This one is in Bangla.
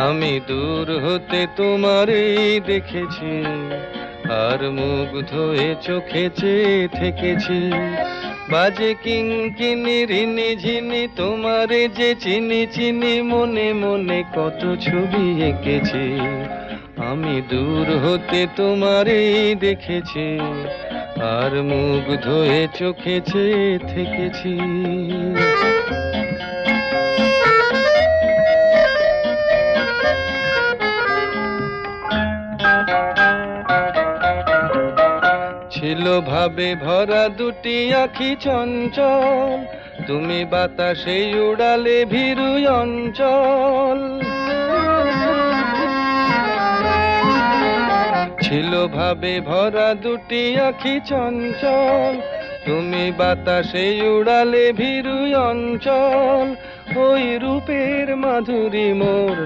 আমি দূর হতে তোমারই দেখেছি, আর মুগ্ধ হয়ে চোখে চেয়ে থেকেছি। বাজে কিঙ্কিনি রিনি ঝিনি তোমারে যে চিনি চিনি, মনে মনে কত ছবি এঁকেছি। আমি দূর হতে তোমারই দেখেছি, আর মুগ্ধ হয়ে চোখে চেয়ে থেকেছি। ছিল ভাবে ভরা দুটি আঁখি চঞ্চল, তুমি বাতাসে উড়ালে ভীরু অঞ্চল। ছিল ভাবে ভরা দুটি আঁখি চঞ্চল, তুমি বাতাসে উড়ালে ভীরু অঞ্চল। ওই রূপের মাধুরী মোর